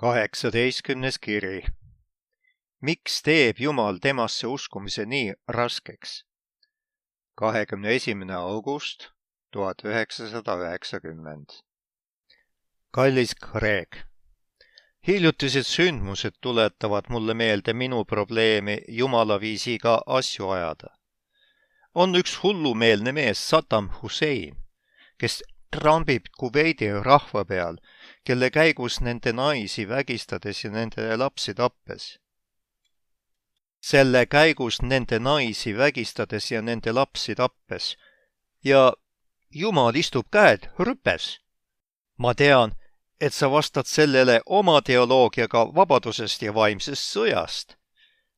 18. kiri. Miks teeb Jumal temasse uskumise nii raskeks? 21. august 1990. Kallis Greg, hiljutised sündmused tuletavad mulle meelde minu probleemi Jumala viisiga asju ajada. On üks hullumeelne mees Saddam Hussein, kes trambib Kuveidi rahva peal, kelle käigus nende naisi vägistades ja nende lapsi tappes. Selle käigus nende naisi vägistades ja nende lapsi tappes. Ja Jumal istub käed rüpes. Ma tean, et sa vastad sellele oma teoloogiaga vabadusest ja vaimsest sõjast.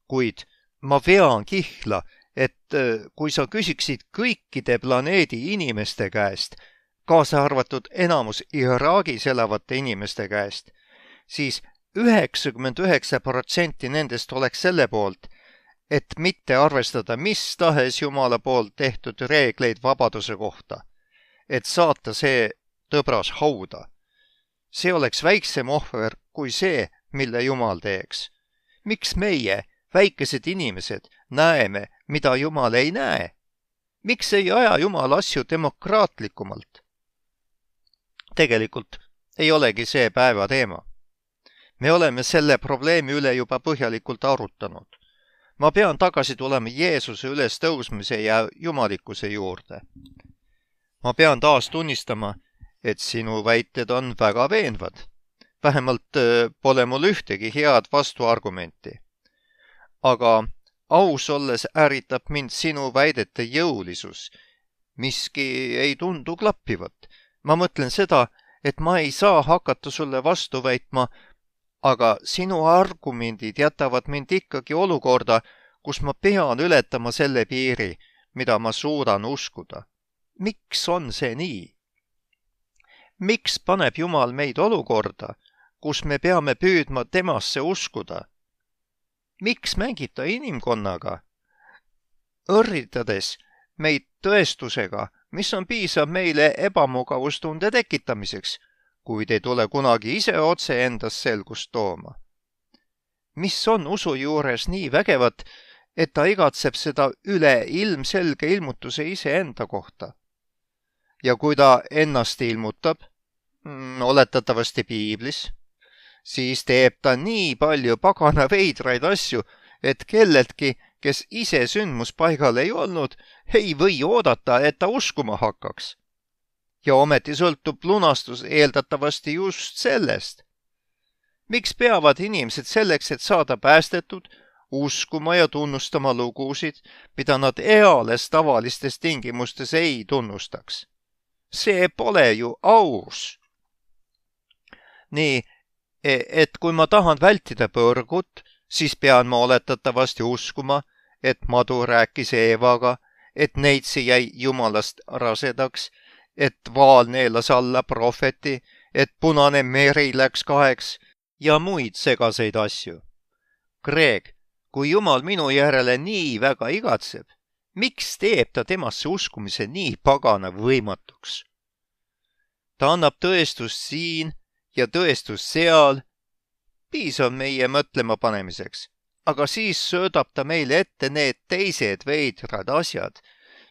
Kuid ma vean kihla, et kui sa küsiksid kõikide planeedi inimeste käest, kaasa arvatud enamus Iraagis elavate inimeste käest, siis 99% nendest oleks selle poolt, et mitte arvestada mis tahes Jumala poolt tehtud reegleid vabaduse kohta, et saata see tõbras hauda. See oleks väiksem ohver kui see, mille Jumal teeks. Miks meie, väikesed inimesed, näeme, mida Jumal ei näe? Miks ei aja Jumal asju demokraatlikumalt? Tegelikult ei olegi see päeva teema. Me oleme selle probleemi üle juba põhjalikult arutanud. Ma pean tagasi tulema Jeesuse üles tõusmise ja jumalikkuse juurde. Ma pean taas tunnistama, et sinu väited on väga veenvad. Vähemalt pole mul ühtegi head vastuargumenti. Aga aus olles ärritab mind sinu väidete jõulisus. Miski ei tundu klappivat. Ma mõtlen seda, et ma ei saa hakata sulle vastu väitma, aga sinu argumendid jätavad mind ikkagi olukorda, kus ma pean ületama selle piiri, mida ma suudan uskuda. Miks on see nii? Miks paneb Jumal meid olukorda, kus me peame püüdma temasse uskuda? Miks mängib ta inimkonnaga, õrritades meid tõestusega, mis on piisav meile ebamugavustunde tekitamiseks, kuid ei tule kunagi ise otse endas selgust tooma? Mis on usu juures nii vägevat, et ta igatseb seda üle ilmselge ilmutuse iseenda kohta? Ja kui ta ennast ilmutab, oletatavasti piiblis, siis teeb ta nii palju pagana veidraid asju, et kelleltki, kes ise sündmuspaigal ei olnud, ei või oodata, et ta uskuma hakkaks. Ja ometi sõltub lunastus eeldatavasti just sellest. Miks peavad inimesed selleks, et saada päästetud, uskuma ja tunnustama lugusid, mida nad eales tavalistes tingimustes ei tunnustaks? See pole ju aus. Nii, et kui ma tahan vältida põrgut, siis pean ma oletatavasti uskuma, et madu rääkis Eevaga, et neitsi jäi Jumalast rasedaks, et vaal neelas alla prohveti, et punane meri läks kaheks ja muid segaseid asju. Greg, kui Jumal minu järele nii väga igatseb, miks teeb ta temasse uskumise nii pagana võimatuks? Ta annab tõestust siin ja tõestust seal, piisav meie mõtlema panemiseks, aga siis söödab ta meile ette need teised veidrad asjad,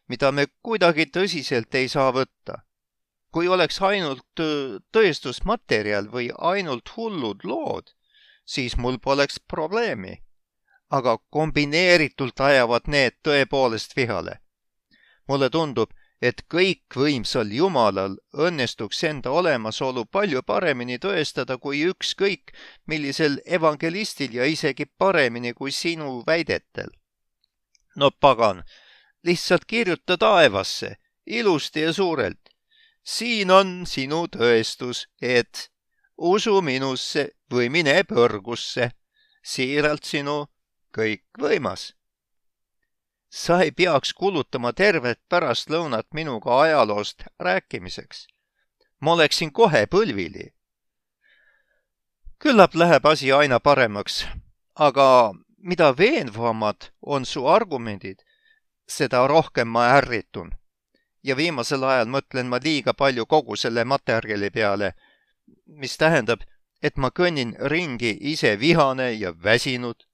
mida me kuidagi tõsiselt ei saa võtta. Kui oleks ainult tõestusmaterjal või ainult hullud lood, siis mul poleks probleemi, aga kombineeritult ajavad need tõepoolest vihale. Mulle tundub, et kõikvõimsal Jumalal õnnestuks enda olemasolu palju paremini tõestada kui ükskõik millisel evangelistil ja isegi paremini kui sinu väidetel. No pagan, lihtsalt kirjuta taevasse, ilusti ja suurelt. Siin on sinu tõestus, et usu minusse või mine põrgusse, siiralt sinu kõikvõimas. Sa ei peaks kulutama tervet pärastlõunat minuga ajaloost rääkimiseks. Ma oleksin kohe põlvili. Küllap läheb asi aina paremaks, aga mida veenvamad on su argumendid, seda rohkem ma ärritun. Ja viimasel ajal mõtlen ma liiga palju kogu selle materjali peale, mis tähendab, et ma kõnnin ringi ise vihane ja väsinud.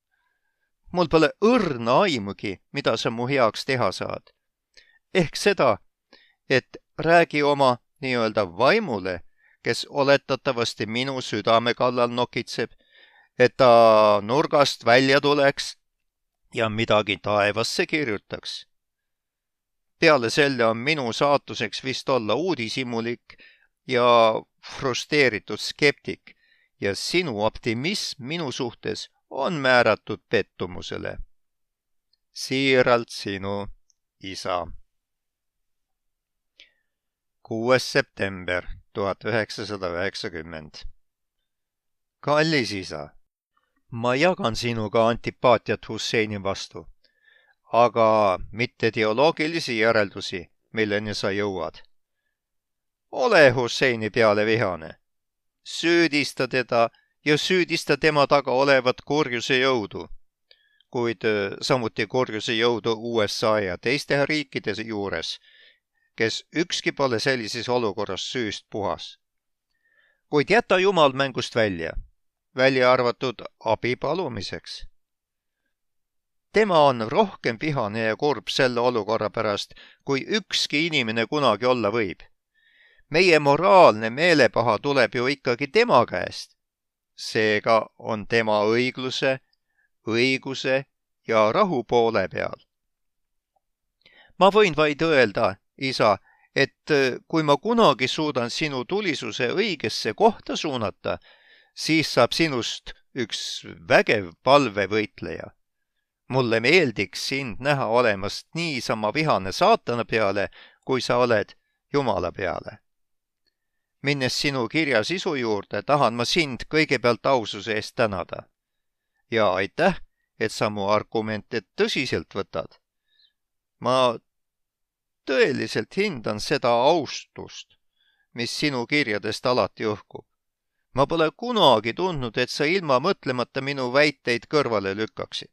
Mul pole õrna aimugi, mida sa mu heaks teha saad. Ehk seda, et räägi oma nii-öelda vaimule, kes oletatavasti minu südame kallal nokitseb, et ta nurgast välja tuleks ja midagi taevasse kirjutaks. Peale selle on minu saatuseks vist olla uudishimulik ja frustreeritud skeptik ja sinu optimism minu suhtes on määratud pettumusele. Siiralt sinu isa. 6. september 1990. Kallis isa, ma jagan sinuga antipaatiat Husseini vastu, aga mitte teoloogilisi järeldusi, milleni sa jõuad. Ole Husseini peale vihane. Süüdista teda ja süüdista tema taga olevat kurjuse jõudu, kuid samuti kurjuse jõudu USA ja teiste riikide juures, kes ükski pole sellises olukorras süüst puhas. Kuid jäta Jumal mängust välja arvatud abi palumiseks. Tema on rohkem vihane ja kurb selle olukorra pärast, kui ükski inimene kunagi olla võib. Meie moraalne meelepaha tuleb ju ikkagi tema käest. Seega on tema õigluse, õiguse ja rahu poole peal. Ma võin vaid öelda, isa, et kui ma kunagi suudan sinu tulisuse õigesse kohta suunata, siis saab sinust üks vägev palvevõitleja. Mulle meeldiks sind näha olemast niisama vihane saatana peale, kui sa oled Jumala peale. Minnes sinu kirja sisu juurde, tahan ma sind kõigepealt aususe eest tänada. Ja aitäh, et sa mu argumente tõsiselt võtad. Ma tõeliselt hindan seda austust, mis sinu kirjadest alati õhkub. Ma pole kunagi tundnud, et sa ilma mõtlemata minu väiteid kõrvale lükkaksid.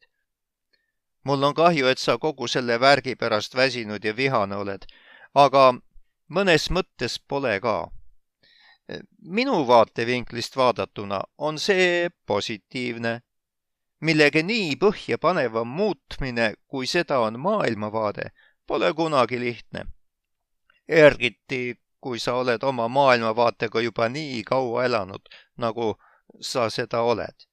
Mul on kahju, et sa kogu selle värgi pärast väsinud ja vihane oled, aga mõnes mõttes pole ka. Minu vaatevinklist vaadatuna on see positiivne. Millegi nii põhjapaneva muutmine, kui seda on maailmavaade, pole kunagi lihtne. Ergiti, kui sa oled oma maailmavaatega juba nii kaua elanud, nagu sa seda oled.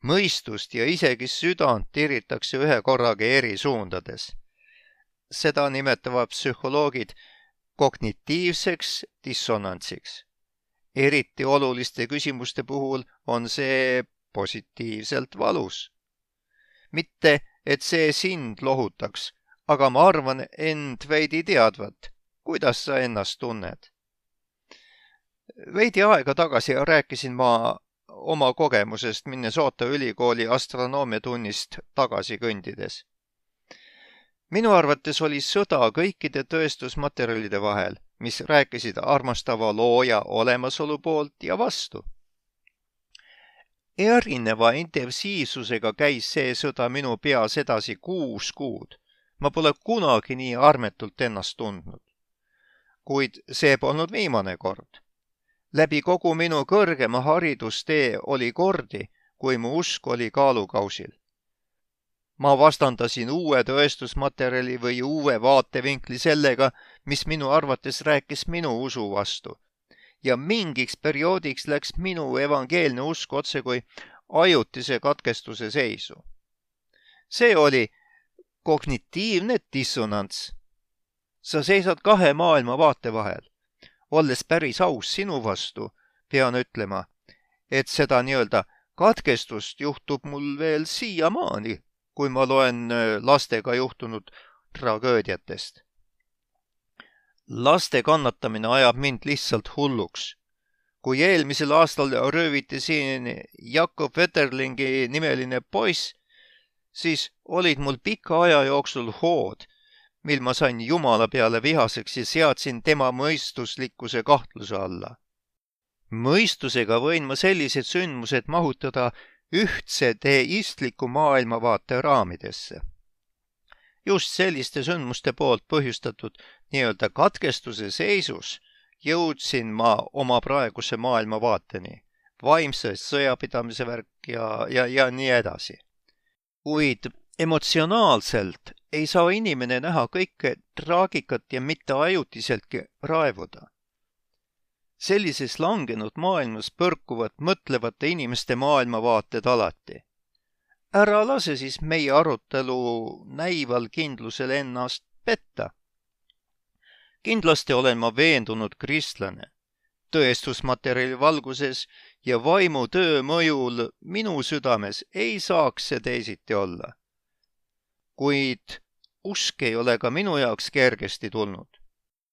Mõistust ja isegi südant tiritakse ühe korraga eri suundades. Seda nimetavad psühholoogid kognitiivseks dissonantsiks. Eriti oluliste küsimuste puhul on see positiivselt valus. Mitte, et see sind lohutaks, aga ma arvan end veidi teadvat, kuidas sa ennast tunned. Veidi aega tagasi rääkisin ma oma kogemusest Minnesota ülikooli astronoomiatunnist tagasi kõndides. Minu arvates oli sõda kõikide tõestusmaterjalide vahel, mis rääkisid armastava looja olemasolu poolt ja vastu. Erineva intensiivsusega käis see sõda minu peas edasi 6 kuud. Ma pole kunagi nii armetult ennast tundnud. Kuid see polnud viimane kord. Läbi kogu minu kõrgema haridustee oli kordi, kui mu usk oli kaalukausil. Ma vastandasin uue tõestusmaterjali või uue vaatevinkli sellega, mis minu arvates rääkis minu usu vastu. Ja mingiks perioodiks läks minu evangeelne usk otse kui ajutise katkestuse seisu. See oli kognitiivne dissonants. Sa seisad 2 maailmavaate vahel. Olles päris aus sinu vastu, pean ütlema, et seda nii-öelda katkestust juhtub mul veel siiamaani, kui ma loen lastega juhtunud tragöödiatest. Laste kannatamine ajab mind lihtsalt hulluks. Kui eelmisel aastal rööviti siin Jakob Wetterlingi nimeline poiss, siis olid mul pika aja jooksul hood, mil ma sain Jumala peale vihaseks ja seadsin tema mõistuslikkuse kahtluse alla. Mõistusega võin ma sellised sündmused mahutada ühtse teistliku maailmavaate raamidesse. Just selliste sündmuste poolt põhjustatud nii-öelda katkestuse seisus jõudsin ma oma praeguse maailmavaateni, vaimse sõjapidamise värk ja nii edasi. Kuid emotsionaalselt ei saa inimene näha kõike traagikat ja mitte ajutiseltki raevuda. Sellises langenud maailmas põrkuvad mõtlevate inimeste maailmavaated alati. Ära lase siis meie arutelu näival kindlusel ennast petta. Kindlasti olen ma veendunud kristlane. Tõestusmaterjali valguses ja vaimu töö mõjul minu südames ei saaks see teisiti olla. Kuid usk ei ole ka minu jaoks kergesti tulnud.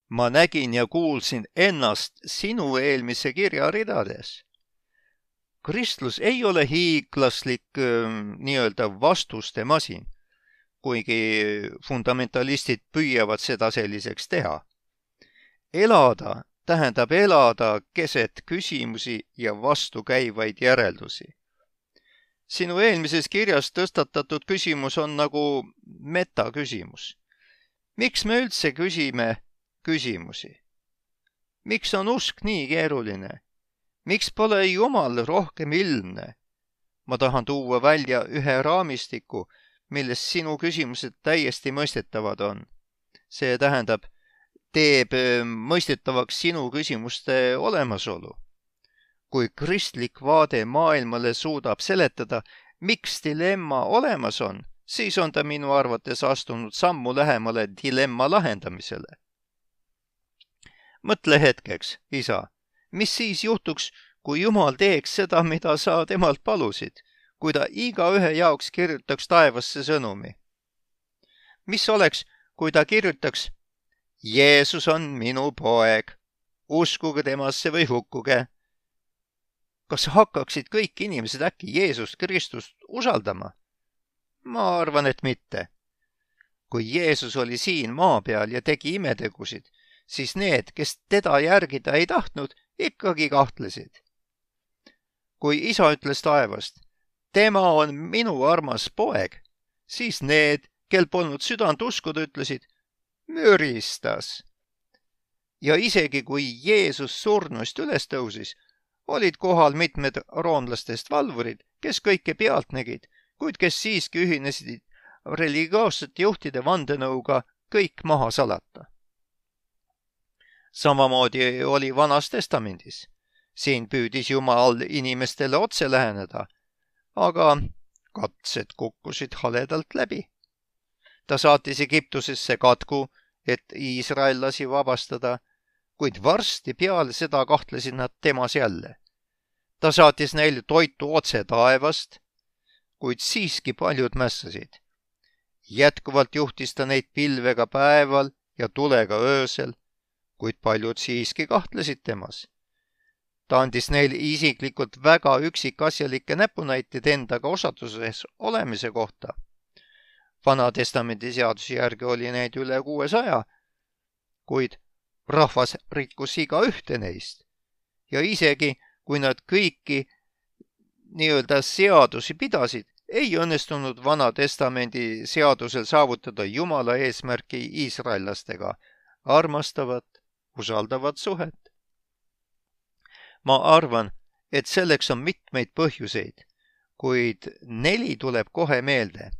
Ma nägin ja kuulsin ennast sinu eelmise kirja ridades. Kristlus ei ole hiiglaslik nii-öelda vastuste masin, kuigi fundamentalistid püüavad seda selliseks teha. Elada tähendab elada keset küsimusi ja vastukäivaid järeldusi. Sinu eelmises kirjas tõstatatud küsimus on nagu metaküsimus. Miks me üldse küsime küsimusi? Miks on usk nii keeruline? Miks pole Jumal rohkem ilmne? Ma tahan tuua välja ühe raamistiku, milles sinu küsimused täiesti mõistetavad on. See tähendab, teeb mõistetavaks sinu küsimuste olemasolu. Kui kristlik vaade maailmale suudab seletada, miks dilemma olemas on, siis on ta minu arvates astunud sammu lähemale dilemma lahendamisele. Mõtle hetkeks, isa, mis siis juhtuks, kui Jumal teeks seda, mida sa temalt palusid, kui ta igaühe jaoks kirjutaks taevasse sõnumi? Mis oleks, kui ta kirjutaks: Jeesus on minu poeg, uskuge temasse või hukkuge? Kas hakkaksid kõik inimesed äkki Jeesust Kristust usaldama? Ma arvan, et mitte. Kui Jeesus oli siin maa peal ja tegi imetegusid, siis need, kes teda järgida ei tahtnud, ikkagi kahtlesid. Kui isa ütles taevast, tema on minu armas poeg, siis need, kel polnud südant uskuda, ütlesid, müristas. Ja isegi kui Jeesus surnuist üles tõusis, olid kohal mitmed roomlastest valvurid, kes kõike pealt nägid, kuid kes siiski ühinesid religioossete juhtide vandenõuga kõik maha salata. Samamoodi oli Vanas Testamendis. Siin püüdis Jumal inimestele otse läheneda, aga katsed kukkusid haledalt läbi. Ta saatis Egiptusesse katku, et iisraellasi vabastada, kuid varsti peale seda kahtlesid nad temas jälle. Ta saatis neile toitu otse taevast, kuid siiski paljud mässasid. Jätkuvalt juhtis ta neid pilvega päeval ja tulega öösel, kuid paljud siiski kahtlesid temas. Ta andis neile isiklikult väga üksikasjalikke näpunäiteid endaga osaduses olemise kohta. Vana testamendi seaduse järgi oli neid üle 600, kuid rahvas rikkus iga ühte neist. Ja isegi, kui nad kõiki nii-öelda seadusi pidasid, ei õnnestunud Vana testamendi seadusel saavutada Jumala eesmärki iisraellastega, armastavat, usaldavat suhet. Ma arvan, et selleks on mitmeid põhjuseid, kuid 4 tuleb kohe meelde.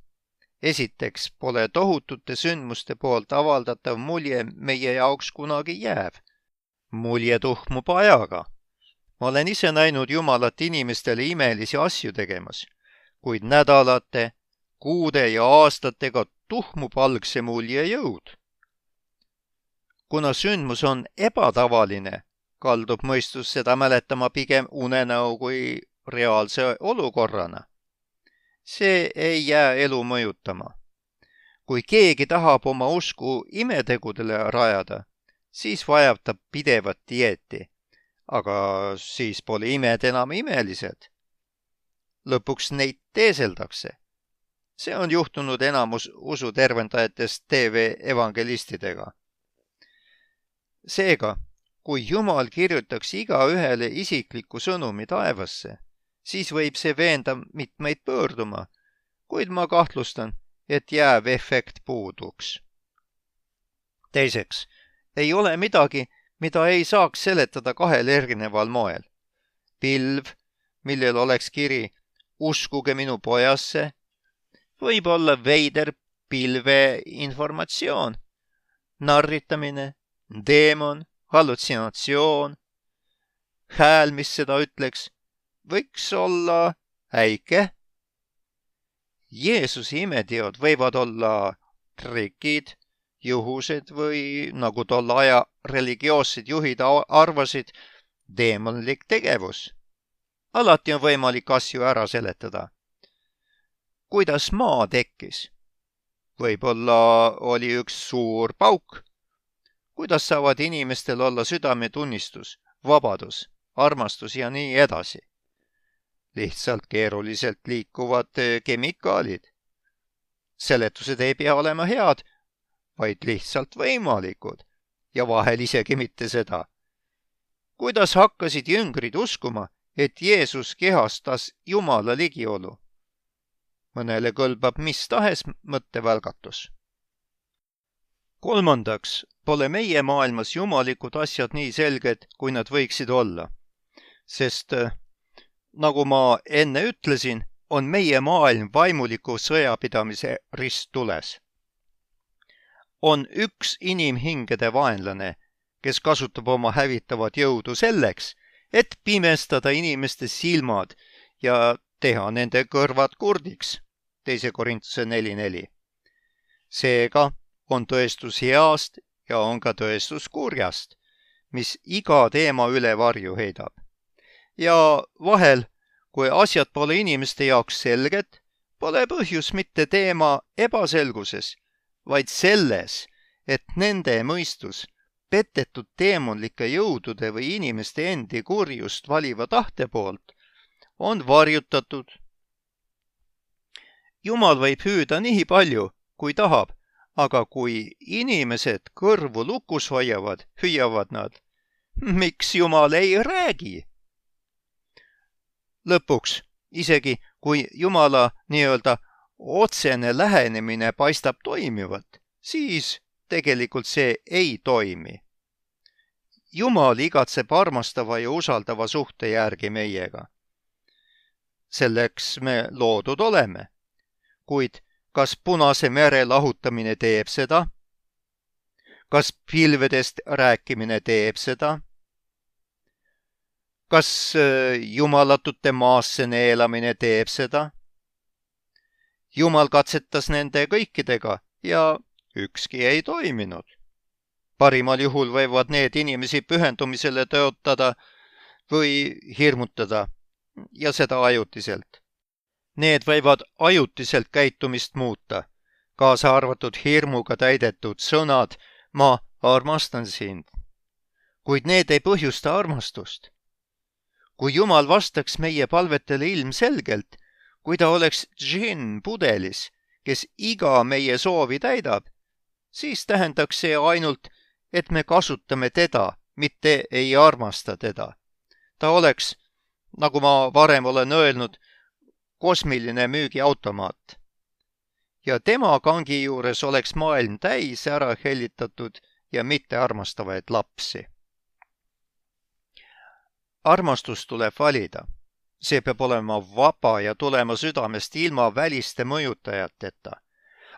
Esiteks pole tohutute sündmuste poolt avaldatav mulje meie jaoks kunagi jääv. Mulje tuhmub ajaga. Ma olen ise näinud Jumalat inimestele imelisi asju tegemas, kuid nädalate, kuude ja aastatega tuhmub algse mulje jõud. Kuna sündmus on ebatavaline, kaldub mõistus seda mäletama pigem unenäo kui reaalse olukorrana. See ei jää elu mõjutama. Kui keegi tahab oma usku imetegudele rajada, siis vajab ta pidevat dieeti, aga siis pole imed enam imelised. Lõpuks neid teeseldakse. See on juhtunud enamus usutervendajatest TV evangelistidega. Seega, kui Jumal kirjutaks igaühele isikliku sõnumi taevasse, siis võib see veenda mitmeid pöörduma, kuid ma kahtlustan, et jääv efekt puuduks. Teiseks, ei ole midagi, mida ei saaks seletada 2 erineval moel. Pilv, millel oleks kiri uskuge minu pojasse, võib olla veider pilveinformatsioon, narritamine, deemon, hallutsinatsioon, hääl, mis seda ütleks, võiks olla äike. Jeesuse imeteod võivad olla trikid, juhused või, nagu tolle aja religioossed juhid arvasid, deemonlik tegevus. Alati on võimalik asju ära seletada. Kuidas maa tekkis? Võib-olla oli üks suur pauk. Kuidas saavad inimestel olla südametunnistus, vabadus, armastus ja nii edasi? Lihtsalt keeruliselt liikuvad kemikaalid. Seletused ei pea olema head, vaid lihtsalt võimalikud ja vahel isegi mitte seda. Kuidas hakkasid jüngrid uskuma, et Jeesus kehastas Jumala ligiolu? Mõnele kõlbab mis tahes mõttevälgatus. Kolmandaks, pole meie maailmas jumalikud asjad nii selged, kui nad võiksid olla. Sest, nagu ma enne ütlesin, on meie maailm vaimuliku sõjapidamise risttules. On üks inimhingede vaenlane, kes kasutab oma hävitavat jõudu selleks, et pimestada inimeste silmad ja teha nende kõrvad kurdiks. 2. Korintuse 4.4. Seega on tõestus heast ja on ka tõestus kurjast, mis iga teema üle varju heidab. Ja vahel, kui asjad pole inimeste jaoks selged, pole põhjus mitte teema ebaselguses, vaid selles, et nende mõistus petetud teemonlike jõudude või inimeste endi kurjust valiva tahte poolt on varjutatud. Jumal võib hüüda nii palju, kui tahab, aga kui inimesed kõrvu lukus hoiavad, hüüavad nad, miks Jumal ei räägi? Lõpuks, isegi kui Jumala nii-öelda otsene lähenemine paistab toimivat, siis tegelikult see ei toimi. Jumal igatseb armastava ja usaldava suhte järgi meiega. Selleks me loodud oleme. Kuid kas Punase mere lahutamine teeb seda? Kas pilvedest rääkimine teeb seda? Kas jumalatute maasse neelamine teeb seda? Jumal katsetas nende kõikidega ja ükski ei toiminud. Parimal juhul võivad need inimesi pühendumisele tõotada või hirmutada ja seda ajutiselt. Need võivad ajutiselt käitumist muuta, kaasa arvatud hirmuga täidetud sõnad ma armastan sind. Kuid need ei põhjusta armastust. Kui Jumal vastaks meie palvetele ilmselgelt, kui ta oleks džinn pudelis, kes iga meie soovi täidab, siis tähendaks see ainult, et me kasutame teda, mitte ei armasta teda. Ta oleks, nagu ma varem olen öelnud, kosmiline müügiautomaat. Ja tema kangi juures oleks maailm täis ära hellitatud ja mitte armastavaid lapsi. Armastus tuleb valida. See peab olema vaba ja tulema südamest ilma väliste mõjutajateta.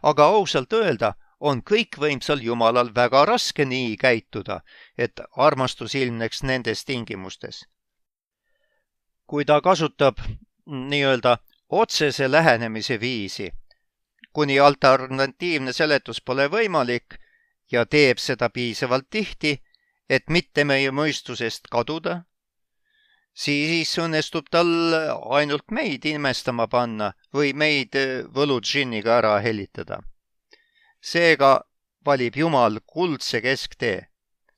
Aga ausalt öelda, on kõikvõimsal Jumalal väga raske nii käituda, et armastus ilmneks nendes tingimustes. Kui ta kasutab nii-öelda otsese lähenemise viisi, kuni alternatiivne seletus pole võimalik ja teeb seda piisavalt tihti, et mitte meie mõistusest kaduda, siis õnnestub tal ainult meid imestama panna või meid võludžinniga ära hellitada. Seega valib Jumal kuldse kesktee.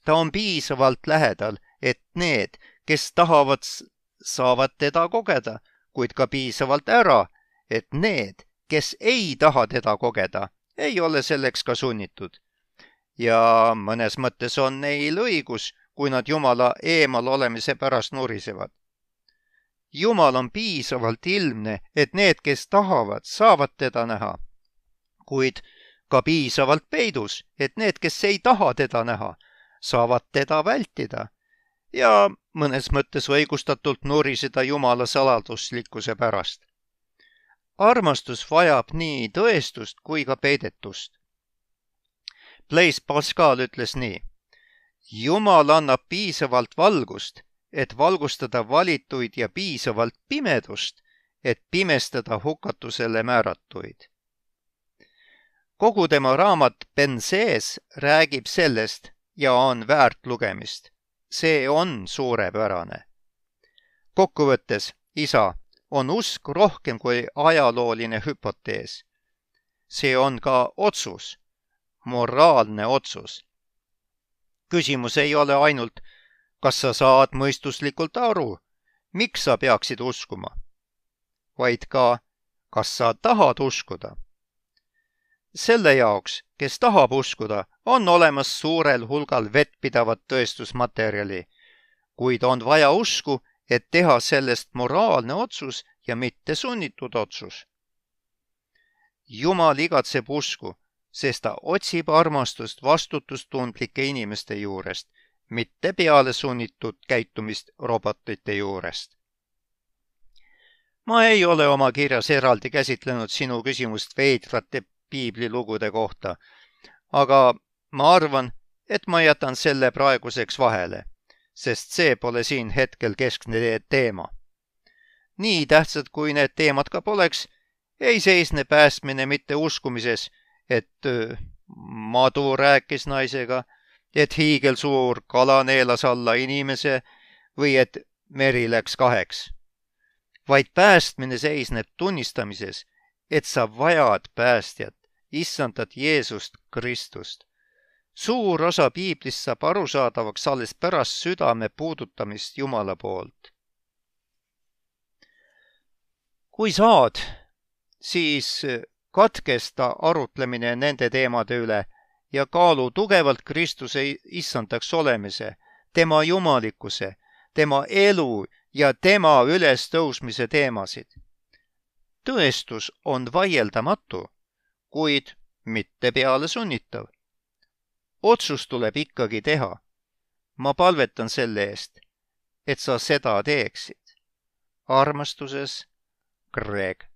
Ta on piisavalt lähedal, et need, kes tahavad, saavad teda kogeda, kuid ka piisavalt ära, et need, kes ei taha teda kogeda, ei ole selleks ka sunnitud. Ja mõnes mõttes on neil õigus, kui nad Jumala eemal olemise pärast nurisevad. Jumal on piisavalt ilmne, et need, kes tahavad, saavad teda näha, kuid ka piisavalt peidus, et need, kes ei taha teda näha, saavad teda vältida ja mõnes mõttes õigustatult nuriseda Jumala saladuslikkuse pärast. Armastus vajab nii tõestust kui ka peidetust. Blaise Pascal ütles nii: Jumal annab piisavalt valgust, et valgustada valituid ja piisavalt pimedust, et pimestada hukatusele määratuid. Kogu tema raamat Bensees räägib sellest ja on väärt lugemist. See on suurepärane. Kokkuvõttes, isa, on usk rohkem kui ajalooline hüpotees. See on ka otsus, moraalne otsus. Küsimus ei ole ainult, kas sa saad mõistuslikult aru, miks sa peaksid uskuma, vaid ka, kas sa tahad uskuda. Selle jaoks, kes tahab uskuda, on olemas suurel hulgal vettpidavat tõestusmaterjali, kuid on vaja usku, et teha sellest moraalne otsus ja mitte sunnitud otsus. Jumal igatseb usku, sest ta otsib armastust vastutustundlike inimeste juurest, mitte peale sunnitud käitumist robotite juurest. Ma ei ole oma kirjas eraldi käsitlenud sinu küsimust veidrate piiblilugude kohta, aga ma arvan, et ma jätan selle praeguseks vahele, sest see pole siin hetkel keskne teema. Nii tähtsad kui need teemad ka poleks, ei seisne päästmine mitte uskumises, et madu rääkis naisega, et hiigelsuur kala neelas alla inimese või et meri läks kaheks. Vaid päästmine seisneb tunnistamises, et sa vajad päästjat, issandat Jeesust Kristust. Suur osa piiblist saab arusaadavaks alles pärast südame puudutamist Jumala poolt. Kui saad, siis katkesta arutlemine nende teemade üle ja kaalu tugevalt Kristuse issandaks olemise, tema jumalikkuse, tema elu ja tema ülestõusmise teemasid. Tõestus on vaieldamatu, kuid mitte peale sunnitav. Otsus tuleb ikkagi teha. Ma palvetan selle eest, et sa seda teeksid. Armastuses, Greg.